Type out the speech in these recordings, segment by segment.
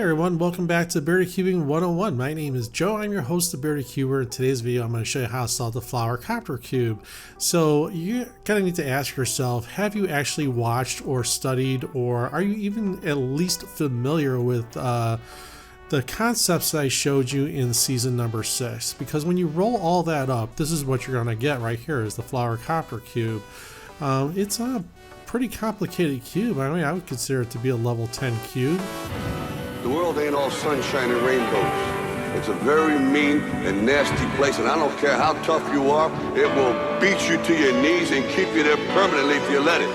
everyone, welcome back to Bearded Cubing 101. My name is Joe, I'm your host of Bearded Cuber. In today's video I'm going to show you how to solve the flower copter cube. So you kind of need to ask yourself, have you actually watched or studied, or are you even at least familiar with the concepts that I showed you in season number 6? Because when you roll all that up, this is what you're going to get right here, is the flower copter cube. It's a pretty complicated cube. I mean, I would consider it to be a level 10 cube. The world ain't all sunshine and rainbows. It's a very mean and nasty place, and I don't care how tough you are, it will beat you to your knees and keep you there permanently if you let it.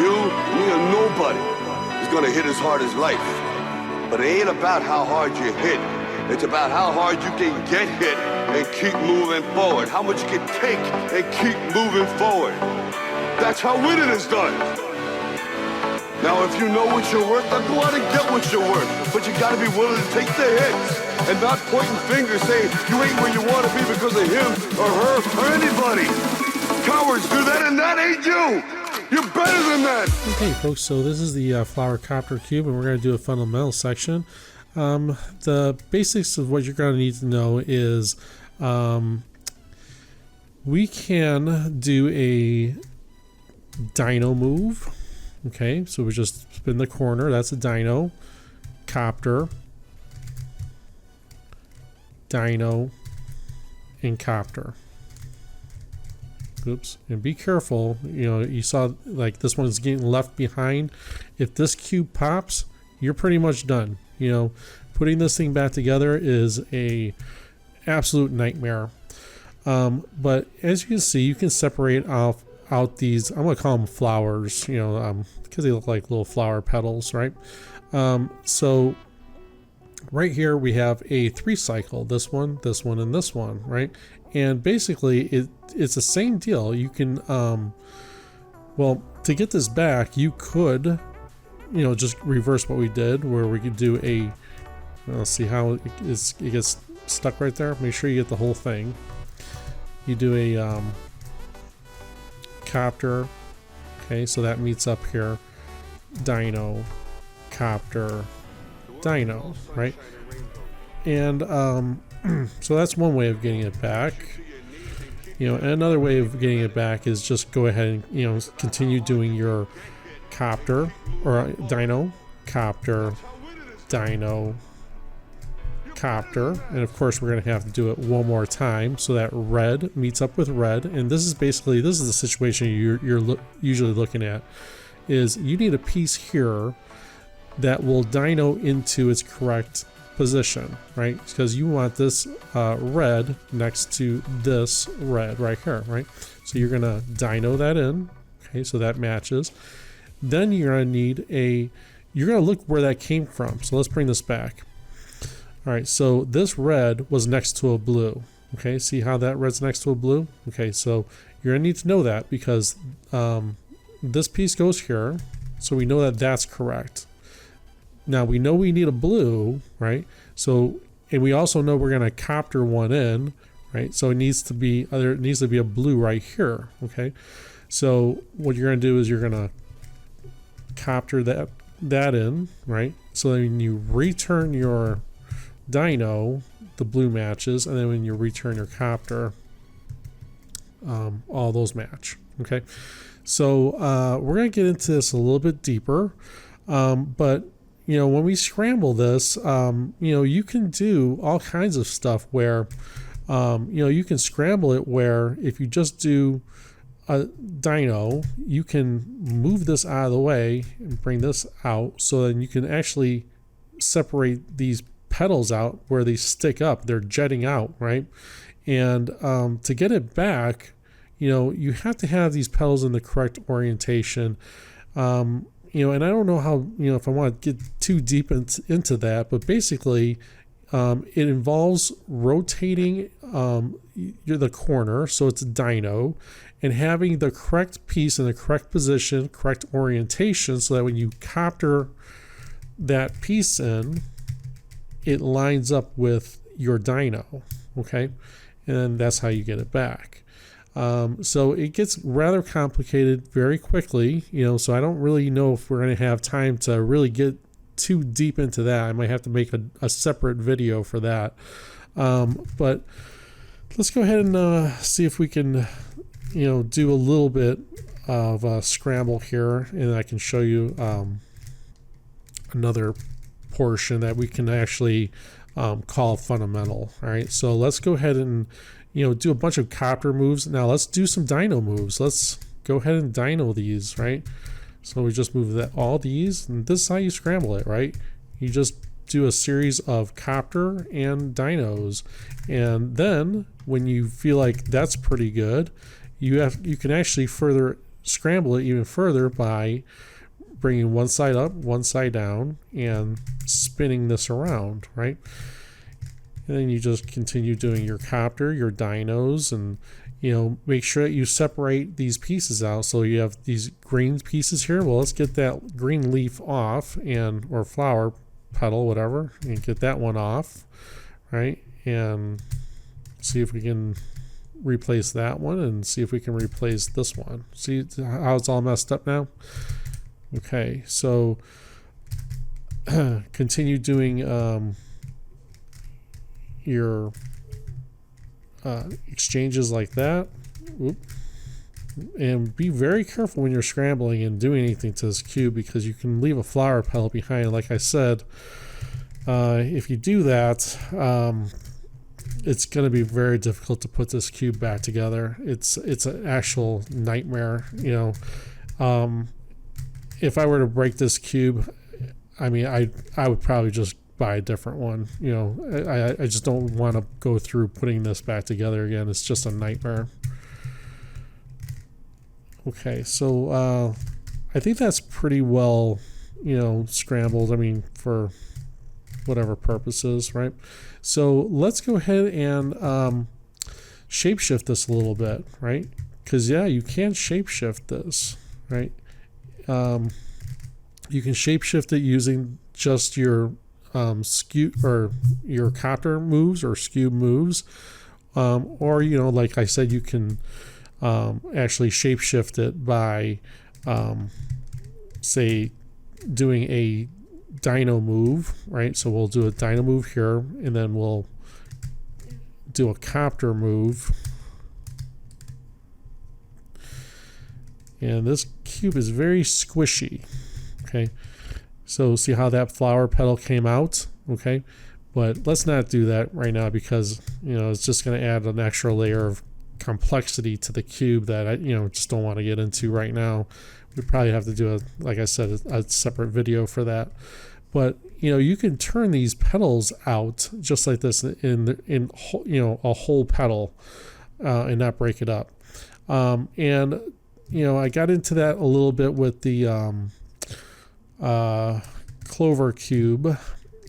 You, me, or nobody is gonna hit as hard as life. But it ain't about how hard you hit. It's about how hard you can get hit and keep moving forward. How much you can take and keep moving forward. That's how winning is done. Now, if you know what you're worth, then go out and get what you're worth. But you gotta be willing to take the hits and not pointing fingers saying you ain't where you want to be because of him or her or anybody. Cowards do that, and that ain't you. You're better than that. Okay, folks, so this is the flower copter cube, and we're going to do a fundamental section. The basics of what you're going to need to know is we can do a dino move. Okay, so we just spin the corner, that's a dino, copter, dino, and copter. Oops, and be careful, you know, you saw like this one's getting left behind. If this cube pops, you're pretty much done. You know, putting this thing back together is a absolute nightmare. But as you can see, you can separate out these, I'm gonna call them flowers, you know, because they look like little flower petals, right? So right here we have a 3 cycle, this one, and this one, right? And basically it's the same deal. You can well, to get this back, you could, you know, just reverse what we did, where we could do a, let's see how it gets stuck right there. Make sure you get the whole thing. You do a copter, okay, so that meets up here, dino, copter, dino, right? And so that's one way of getting it back. You know, and another way of getting it back is just go ahead and, you know, continue doing your copter or dino, copter, dino, copter, and of course we're going to have to do it one more time so that red meets up with red. And this is the situation you're usually looking at, is you need a piece here that will dino into its correct position, right? Because you want this red next to this red right here, right? So you're going to dino that in, okay, so that matches. Then you're going to need you're going to look where that came from. So let's bring this back. All right, so this red was next to a blue. Okay, see how that red's next to a blue? Okay, so you're gonna need to know that because this piece goes here, so we know that that's correct. Now we know we need a blue, right? So, and we also know we're gonna copter one in, right? So it needs to be a blue right here. Okay, so what you're gonna do is you're gonna copter that in, right? So then when you return your dino, the blue matches, and then when you return your copter, all those match. Okay, so we're going to get into this a little bit deeper, but you know, when we scramble this, you know, you can do all kinds of stuff where you know, you can scramble it where if you just do a dino, you can move this out of the way and bring this out, so then you can actually separate these petals out where they stick up, they're jetting out, right? And to get it back, you know, you have to have these petals in the correct orientation. You know, and I don't know how, you know, if I want to get too deep into that, but basically it involves rotating the corner, so it's a dino, and having the correct piece in the correct position, correct orientation, so that when you copter that piece in, it lines up with your dino, okay? And that's how you get it back. So it gets rather complicated very quickly, you know, so I don't really know if we're going to have time to really get too deep into that. I might have to make a separate video for that. But let's go ahead and see if we can, do a little bit of scramble here, and I can show you another portion that we can actually call fundamental. All right, so let's go ahead and do a bunch of copter moves. Now let's do some dyno moves. Let's go ahead and dyno these, right? So we just move all these, and this is how you scramble it, right? You just do a series of copter and dynos, and then when you feel like that's pretty good, you can actually further scramble it even further by bringing one side up, one side down, and spinning this around, right? And then you just continue doing your copter, your dynos, and make sure that you separate these pieces out. So you have these green pieces here. Well, let's get that green leaf off, or flower petal, whatever, and get that one off, right? And see if we can replace that one, and see if we can replace this one. See how it's all messed up now? Okay, so continue doing your exchanges like that. Oop. And be very careful when you're scrambling and doing anything to this cube, because you can leave a flower petal behind. Like I said, if you do that, it's going to be very difficult to put this cube back together. It's an actual nightmare. If I were to break this cube, I mean, I would probably just buy a different one. I just don't want to go through putting this back together again. It's just a nightmare. Okay, so I think that's pretty well, scrambled. I mean, for whatever purposes, right? So let's go ahead and shapeshift this a little bit, right? Because yeah, you can shapeshift this, right? You can shapeshift it using just your skew or your copter moves or skew moves, or like I said, you can actually shapeshift it by say doing a dyno move, right? So we'll do a dyno move here, and then we'll do a copter move, and this cube is very squishy. Okay, so see how that flower petal came out? Okay, but let's not do that right now, because it's just going to add an extra layer of complexity to the cube that I just don't want to get into right now. We probably have to do like I said, a separate video for that. But you can turn these petals out just like this in a whole petal, and not break it up. And I got into that a little bit with the clover cube,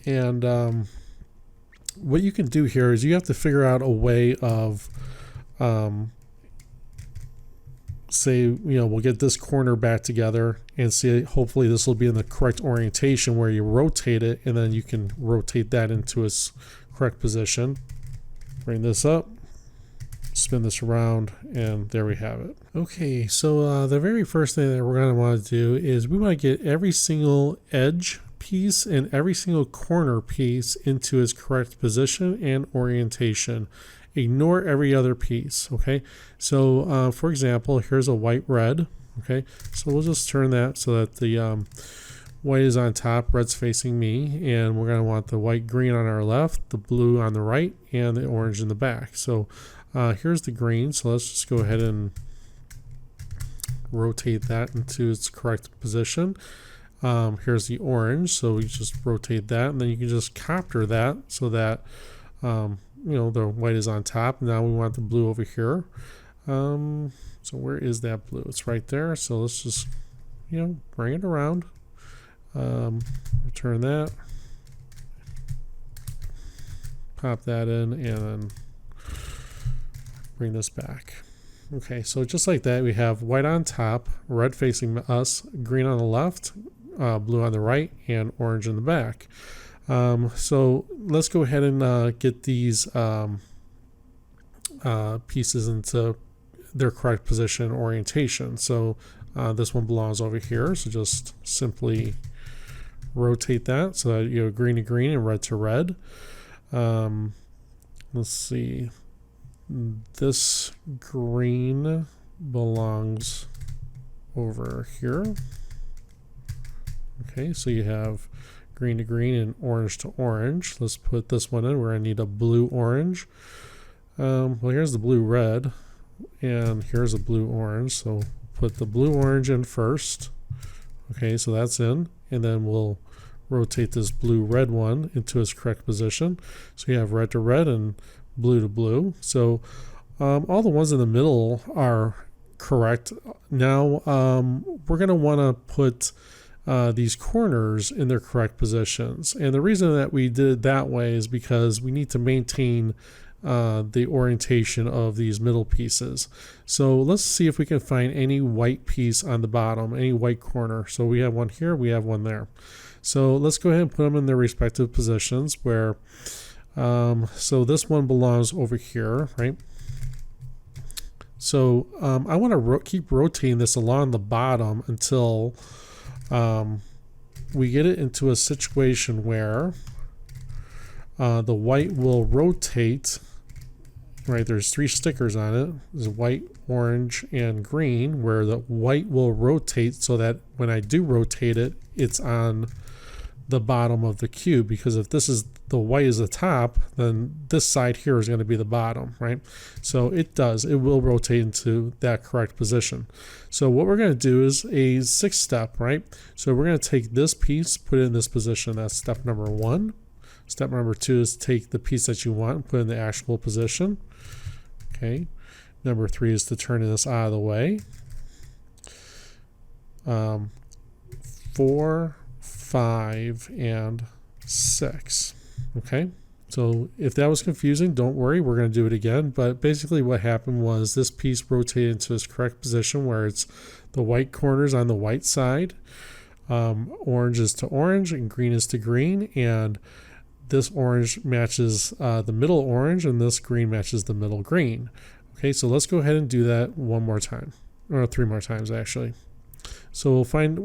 and what you can do here is you have to figure out a way of say we'll get this corner back together, and see, hopefully this will be in the correct orientation where you rotate it, and then you can rotate that into its correct position. Bring this up, spin this around, and there we have it. Okay, so the very first thing that we're going to want to do is we want to get every single edge piece and every single corner piece into its correct position and orientation. Ignore every other piece. Okay, so for example, here's a white red. Okay, so we'll just turn that so that the white is on top, red's facing me, and we're going to want the white green on our left, the blue on the right, and the orange in the back. So here's the green, so let's just go ahead and rotate that into its correct position. Here's the orange, so we just rotate that, and then you can just copter that so that the white is on top. Now we want the blue over here. So where is that blue? It's right there. So let's just bring it around, return that, pop that in, and then bring this back. Okay, so just like that, we have white on top, red facing us, green on the left, blue on the right, and orange in the back. So let's go ahead and get these pieces into their correct position and orientation. So this one belongs over here, so just simply rotate that so that you have green to green and red to red. Let's see. This green belongs over here. Okay, so you have green to green and orange to orange. Let's put this one in. We're going to need a blue orange. Well, here's the blue red, and here's a blue orange. So put the blue orange in first. Okay, so that's in, and then we'll rotate this blue red one into its correct position. So you have red to red and blue to blue. So all the ones in the middle are correct. Now we're going to want to put these corners in their correct positions, and the reason that we did it that way is because we need to maintain the orientation of these middle pieces. So let's see if we can find any white piece on the bottom, any white corner. So we have one here, we have one there. So let's go ahead and put them in their respective positions where so this one belongs over here, right? So I want to keep rotating this along the bottom until we get it into a situation where the white will rotate, right? There's 3 stickers on it. There's white, orange, and green, where the white will rotate so that when I do rotate it, it's on the bottom of the cube, because if this is the white is the top, then this side here is going to be the bottom, right? So it will rotate into that correct position. So what we're going to do is a 6th step, right? So we're going to take this piece, put it in this position. That's step number 1. Step number 2 is take the piece that you want and put it in the actual position. Okay. Number 3 is to turn this out of the way. 4, 5, and 6. Okay, so if that was confusing, don't worry, we're going to do it again. But basically what happened was this piece rotated into its correct position where it's the white corners on the white side, orange is to orange and green is to green, and this orange matches the middle orange and this green matches the middle green. Okay, so let's go ahead and do that one more time, or 3 more times actually. So we'll find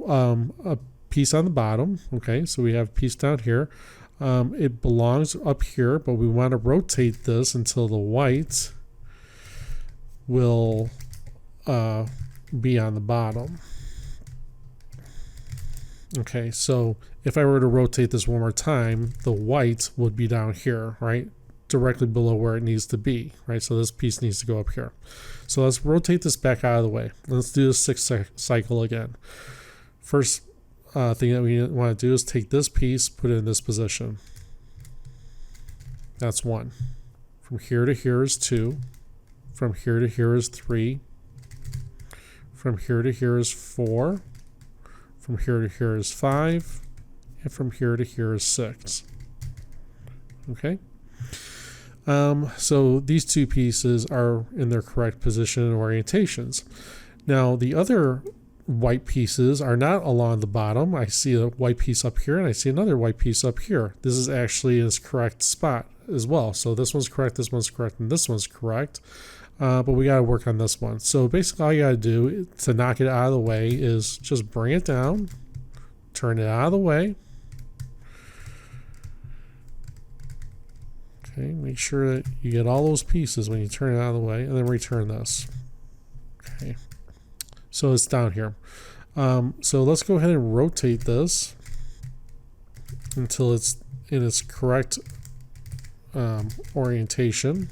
a piece on the bottom. Okay, so we have a piece down here. It belongs up here, but we want to rotate this until the white will be on the bottom. Okay, so if I were to rotate this one more time, the white would be down here, right? Directly below where it needs to be, right? So this piece needs to go up here. So let's rotate this back out of the way. Let's do the 6th cycle again. First thing that we want to do is take this piece, put it in this position. That's 1. From here to here is 2. From here to here is 3. From here to here is 4. From here to here is 5. And from here to here is 6. Okay. So these 2 pieces are in their correct position and orientations. Now the other white pieces are not along the bottom. I see a white piece up here and I see another white piece up here. This is actually its correct spot as well. So this one's correct, this one's correct, and this one's correct. But we got to work on this one. So basically all you got to do to knock it out of the way is just bring it down, turn it out of the way. Okay, make sure that you get all those pieces when you turn it out of the way, and then return this. Okay. So it's down here. So let's go ahead and rotate this until it's in its correct orientation.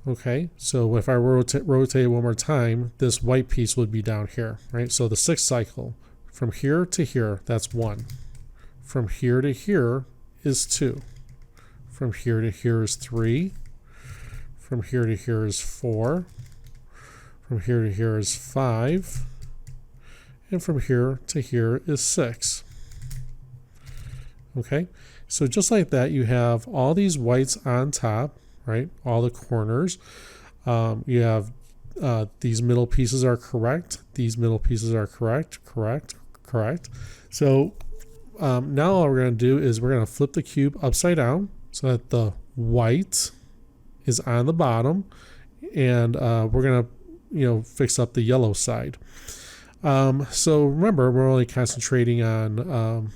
Okay, so if I rotate one more time, this white piece would be down here, right? So the 6th cycle, from here to here, that's 1. From here to here is 2. From here to here is 3. From here to here is 4. From here to here is 5. And from here to here is 6. Okay, so just like that, you have all these whites on top, right? All the corners. You have these middle pieces are correct. These middle pieces are correct. So now all we're going to do is we're going to flip the cube upside down so that the white is on the bottom, and we're going to fix up the yellow side. So remember, we're only concentrating on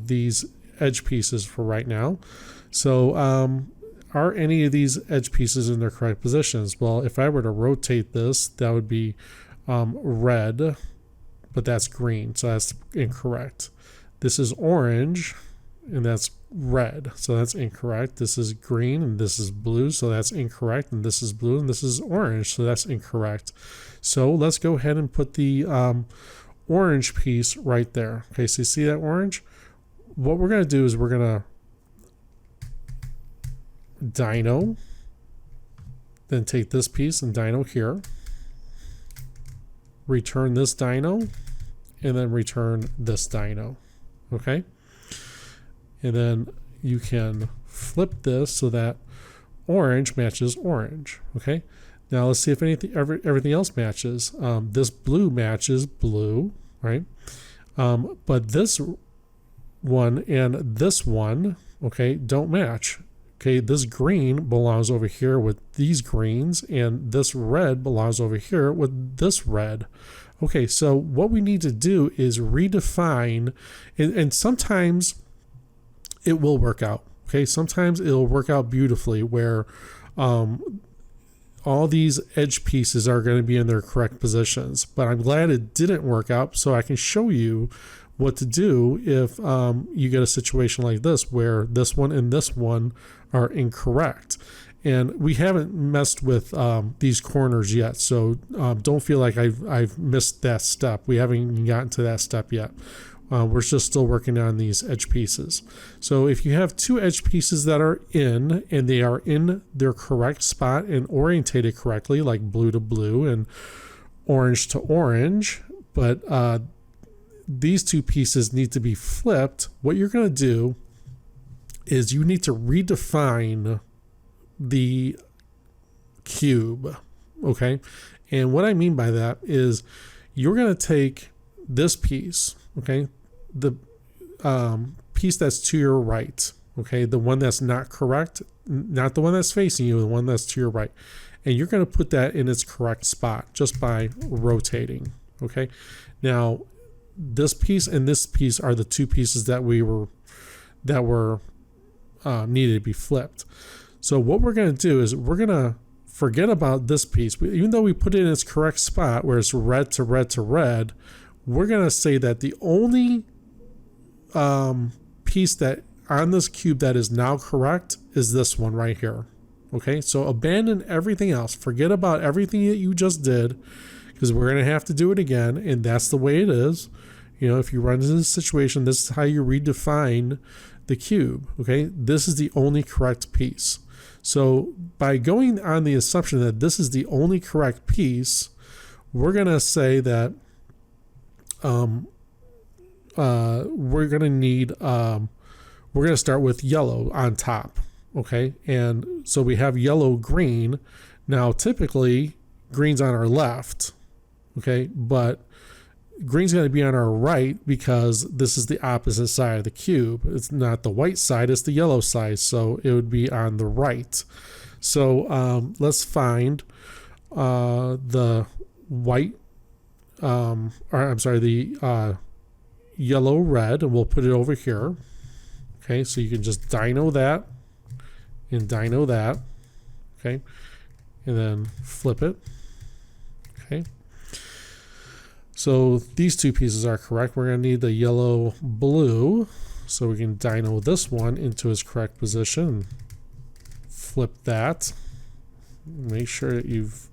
these edge pieces for right now. So are any of these edge pieces in their correct positions? Well, if I were to rotate this, that would be red, but that's green, so that's incorrect. This is orange, and that's red, so that's incorrect. This is green, and this is blue, so that's incorrect. And this is blue, and this is orange, so that's incorrect. So let's go ahead and put the orange piece right there. Okay, so you see that orange? What we're going to do is we're going to dyno, then take this piece and dyno here, return this dyno, and then return this dyno. Okay, and then you can flip this so that orange matches orange. Okay, now let's see if everything else matches. This blue matches blue, right? But this one and this one, okay, don't match. Okay, this green belongs over here with these greens, and this red belongs over here with this red. Okay, so what we need to do is redefine, and sometimes it will work out. Okay, sometimes it'll work out beautifully where all these edge pieces are going to be in their correct positions. But I'm glad it didn't work out, so I can show you what to do if you get a situation like this where this one and this one are incorrect. And we haven't messed with these corners yet, so don't feel like I've missed that step. We haven't even gotten to that step yet. We're just still working on these edge pieces. So if you have two edge pieces that are in, and they are in their correct spot and orientated correctly, like blue to blue and orange to orange, but these two pieces need to be flipped, what you're going to do is you need to redefine the cube. Okay, and what I mean by that is you're going to take this piece, okay, the piece that's to your right, okay, the one that's not correct, not the one that's facing you, the one that's to your right, and you're going to put that in its correct spot just by rotating. Okay, now this piece and this piece are the two pieces that were needed to be flipped. So what we're going to do is we're going to forget about this piece. Even though we put it in its correct spot where it's red to red to red, we're going to say that the only piece that on this cube that is now correct is this one right here. Okay, so abandon everything else. Forget about everything that you just did, because we're going to have to do it again, and that's the way it is. You know, if you run into this situation, this is how you redefine the cube. Okay, this is the only correct piece. So by going on the assumption that this is the only correct piece, we're going to say that we're going to need we're going to start with yellow on top. Okay, and so we have yellow green. Now typically green's on our left, okay, but green's going to be on our right because this is the opposite side of the cube. It's not the white side, it's the yellow side, so it would be on the right. So let's find the white the yellow red, and we'll put it over here. Okay, so you can just dyno that and dyno that. Okay, and then flip it. Okay, so these two pieces are correct. We're going to need the yellow blue, so we can dyno this one into its correct position. Flip that. Make sure that you've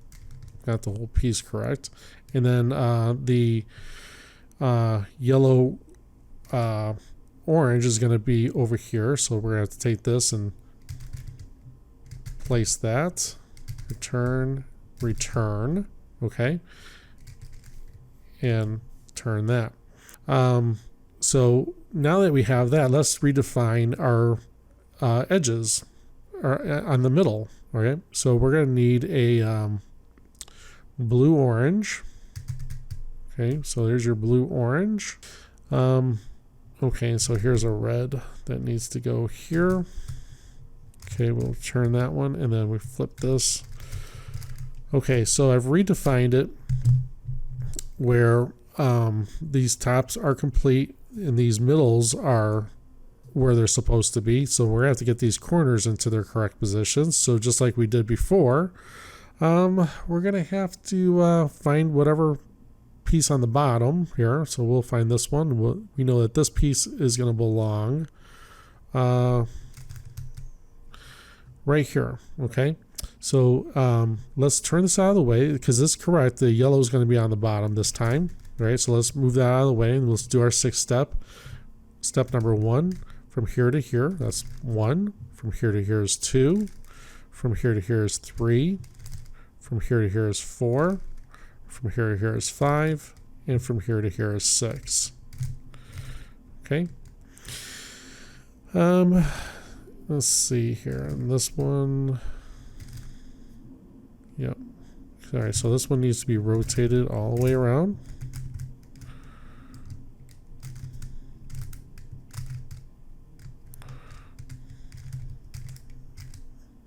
got the whole piece correct. And then the yellow orange is going to be over here, so we're going to have to take this and place that. Return, okay, and turn that. So now that we have that, let's redefine our edges on the middle. Okay, so we're going to need a blue orange. Okay, so there's your blue orange. Okay, so here's a red that needs to go here. Okay, we'll turn that one, and then we flip this. Okay, so I've redefined it. where these tops are complete and these middles are where they're supposed to be. So we're going to have to get these corners into their correct positions. So just like we did before, we're going to have to find whatever piece on the bottom here. So we'll find this one. We know that this piece is going to belong right here. Okay. So let's turn this out of the way because this is correct. The yellow is going to be on the bottom this time. Right. So let's move that out of the way and let's do our sixth step. Step number 1, from here to here, that's 1. From here to here is 2. From here to here is 3. From here to here is 4. From here to here is 5. And from here to here is 6. Okay. Let's see here. And this one, yep. All right, so this one needs to be rotated all the way around.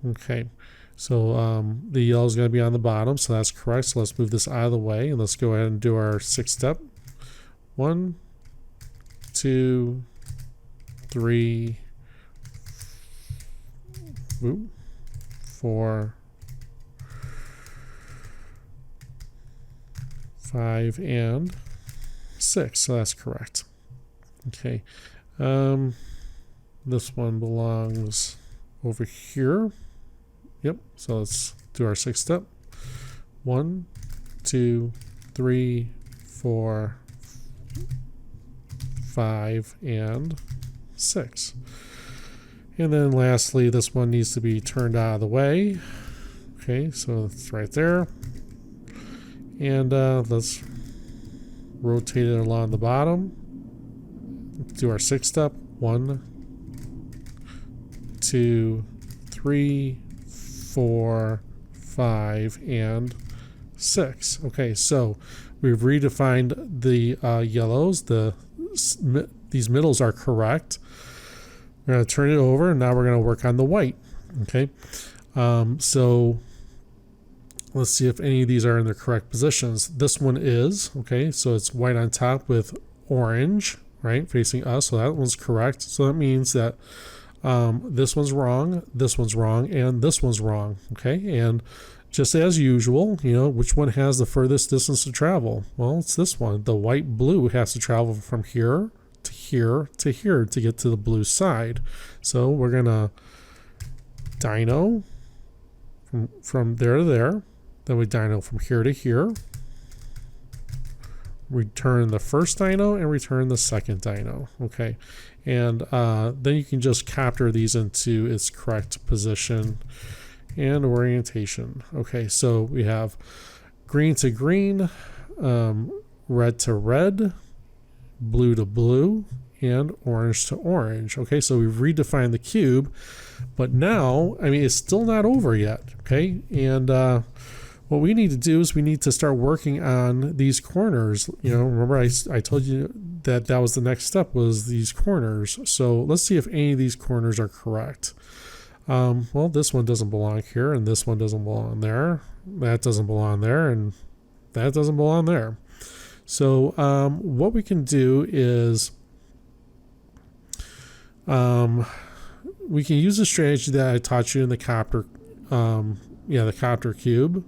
Okay, so the yellow is going to be on the bottom, so that's correct. So let's move this out of the way and let's go ahead and do our sixth step. 1, 2, 3, 4, 5, and 6. So that's correct. Okay, this one belongs over here. Yep, so let's do our sixth step. 1, 2, 3, 4, 5, and 6. And then lastly, this one needs to be turned out of the way. Okay, so it's right there. And let's rotate it along the bottom. Let's do our sixth step. 1, 2, 3, 4, 5, and 6. Okay, so we've redefined the yellows. These middles are correct. We're going to turn it over, and now we're going to work on the white. Okay, so let's see if any of these are in their correct positions. This one is. Okay, so it's white on top with orange, right, facing us. So that one's correct. So that means that this one's wrong, this one's wrong, and this one's wrong. Okay, and just as usual, you know, which one has the furthest distance to travel? Well, it's this one. The white blue has to travel from here to here to here to get to the blue side. So we're gonna dyno from there to there. Then we dyno from here to here. Return the first dyno and return the second dyno. Okay, and then you can just copter these into its correct position and orientation. Okay, so we have green to green, red to red, blue to blue, and orange to orange. Okay, so we've redefined the cube, but now, I mean, it's still not over yet. Okay, and what we need to do is we need to start working on these corners. You know, remember I told you that that was the next step, was these corners. So let's see if any of these corners are correct. Well, this one doesn't belong here, and this one doesn't belong there. That doesn't belong there, and that doesn't belong there. So what we can do is we can use the strategy that I taught you in the copter, the copter cube.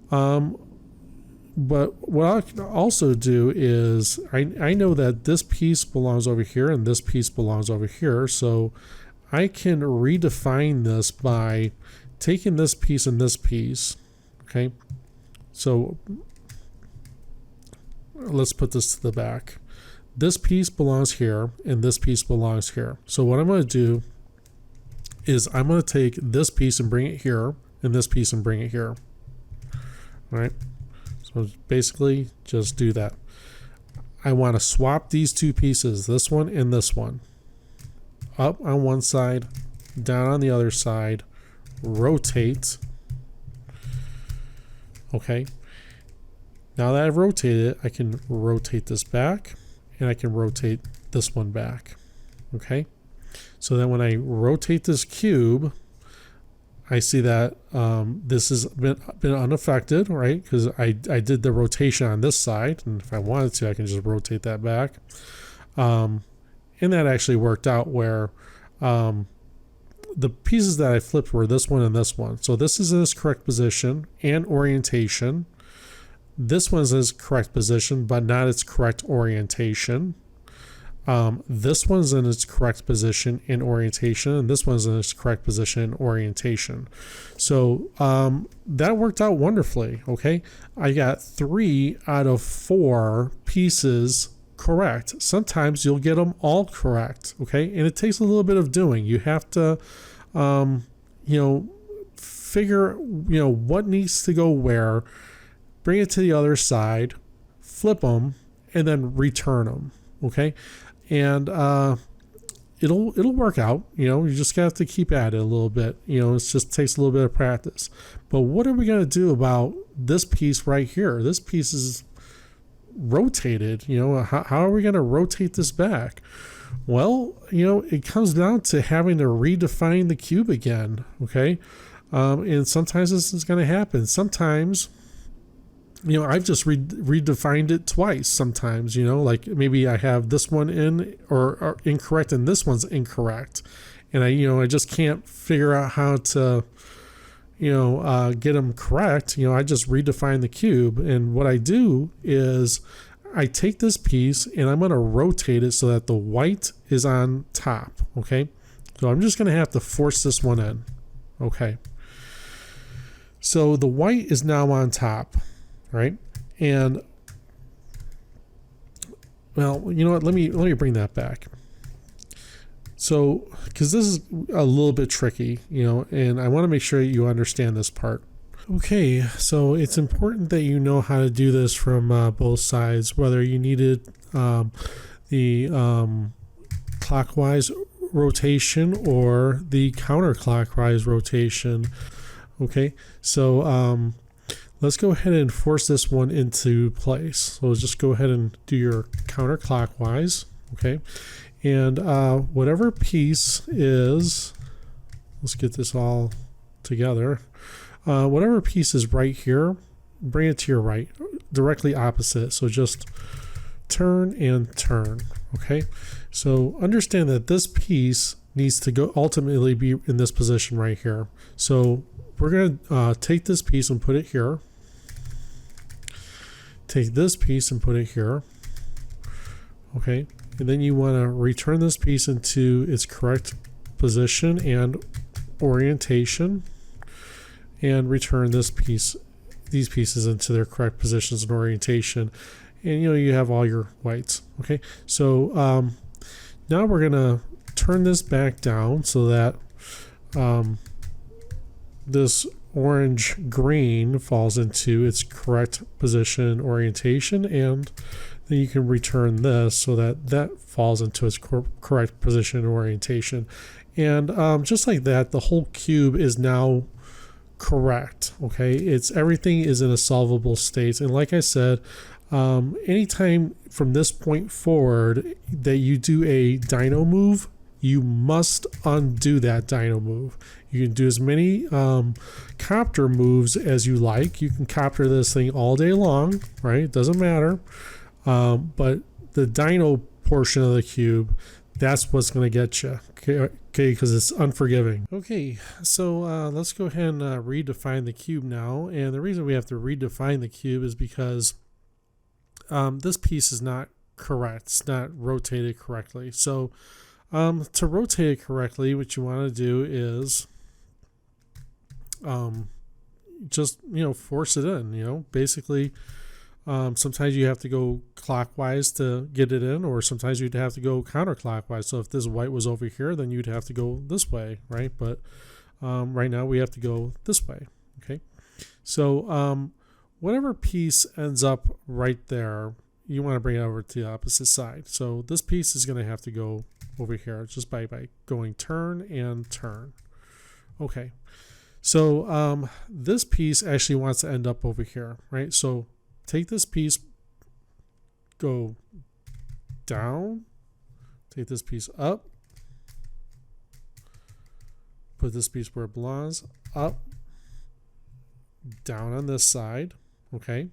But what I can also do is I know that this piece belongs over here and this piece belongs over here. So I can redefine this by taking this piece and this piece. Okay. So let's put this to the back. This piece belongs here and this piece belongs here. So what I'm going to do is I'm going to take this piece and bring it here and this piece and bring it here. All right. So basically just do that. I want to swap these two pieces, this one and this one. Up on one side, down on the other side, rotate. Okay. Now that I've rotated it, I can rotate this back and I can rotate this one back. Okay. So then when I rotate this cube, I see that this has been unaffected, right? Because I did the rotation on this side, and if I wanted to, I can just rotate that back. And that actually worked out where the pieces that I flipped were this one and this one. So this is in its correct position and orientation. This one's in its correct position, but not its correct orientation. This one's in its correct position in orientation, and this one's in its correct position in orientation. So that worked out wonderfully. Okay, I got 3 out of 4 pieces correct. Sometimes you'll get them all correct. Okay, and it takes a little bit of doing. You have to, figure, what needs to go where, bring it to the other side, flip them, and then return them. Okay. And it'll work out. You just have to keep at it a little bit. It just takes a little bit of practice. But what are we going to do about this piece right here? This piece is rotated. How are we going to rotate this back? Well, it comes down to having to redefine the cube again. Okay, and sometimes this is going to happen. Sometimes, I've just redefined it twice sometimes, like maybe I have this one in or incorrect and this one's incorrect. And I just can't figure out how to, get them correct. I just redefine the cube. And what I do is I take this piece and I'm going to rotate it so that the white is on top. Okay. So I'm just going to have to force this one in. Okay. So the white is now on top. Right. And well, you know what? Let me bring that back. So, because this is a little bit tricky, and I want to make sure you understand this part. Okay, so it's important that you know how to do this from both sides, whether you needed the clockwise rotation or the counterclockwise rotation. Okay, so let's go ahead and force this one into place. So let's just go ahead and do your counterclockwise, okay? And whatever piece is, let's get this all together. Whatever piece is right here, bring it to your right, directly opposite. So just turn and turn, okay? So understand that this piece needs to go ultimately be in this position right here. So we're going to take this piece and put it here. Take this piece and put it here. Okay, and then you want to return this piece into its correct position and orientation, and return this piece, these pieces into their correct positions and orientation, and you have all your whites. Okay, so now we're gonna turn this back down so that this orange green falls into its correct position orientation, and then you can return this so that that falls into its correct position orientation, and just like that, the whole cube is now correct. Okay, everything is in a solvable state, and like I said, anytime from this point forward that you do a dyno move, you must undo that dyno move. You can do as many copter moves as you like. You can copter this thing all day long, right? It doesn't matter. But the dyno portion of the cube, that's what's going to get you. Okay, because it's unforgiving. Okay, so let's go ahead and redefine the cube now. And the reason we have to redefine the cube is because this piece is not correct. It's not rotated correctly. So to rotate it correctly, what you want to do is just force it in. Basically, sometimes you have to go clockwise to get it in, or sometimes you'd have to go counterclockwise. So if this white was over here, then you'd have to go this way, right? But right now we have to go this way. Okay, so whatever piece ends up right there, you want to bring it over to the opposite side. So this piece is going to have to go over here just by going turn and turn. Okay, so this piece actually wants to end up over here, right? So take this piece, go down, take this piece up, put this piece where it belongs, up, down on this side, okay?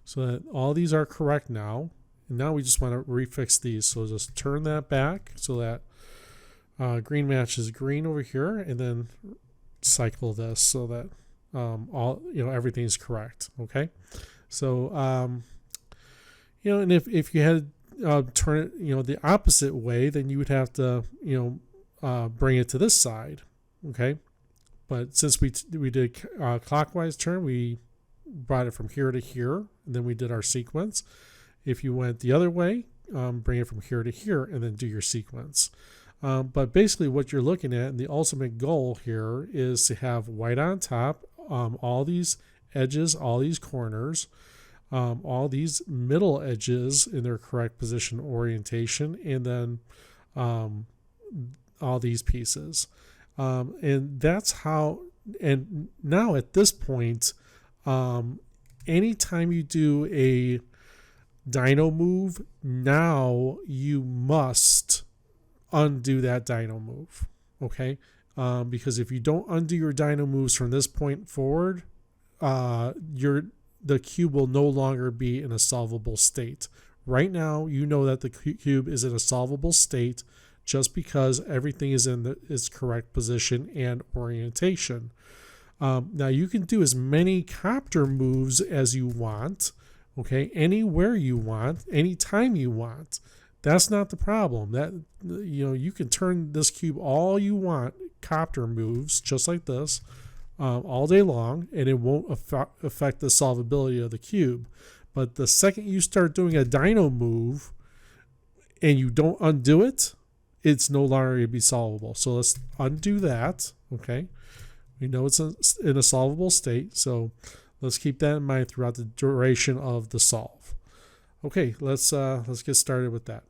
So that all these are correct now. And now we just want to refix these. So just turn that back so that green matches green over here, and then cycle this so that all, everything's correct, okay? So, and if you had turn it, the opposite way, then you would have to, bring it to this side, okay? But since we did clockwise turn, we brought it from here to here, and then we did our sequence. If you went the other way, bring it from here to here, and then do your sequence. But basically what you're looking at, and the ultimate goal here, is to have white on top, all these edges, all these corners, all these middle edges in their correct position orientation, and then all these pieces. And that's how, and now at this point, anytime you do a dyno move, now you must undo that dyno move, okay? Because if you don't undo your dyno moves from this point forward, the cube will no longer be in a solvable state. Right now, you know that the cube is in a solvable state just because everything is in its correct position and orientation. Now, you can do as many copter moves as you want, okay? Anywhere you want, anytime you want. That's not the problem. That you can turn this cube all you want, copter moves just like this, all day long, and it won't affect the solvability of the cube. But the second you start doing a dyno move and you don't undo it, it's no longer going to be solvable. So let's undo that, okay? We know it's in a solvable state, so let's keep that in mind throughout the duration of the solve. Okay, let's get started with that.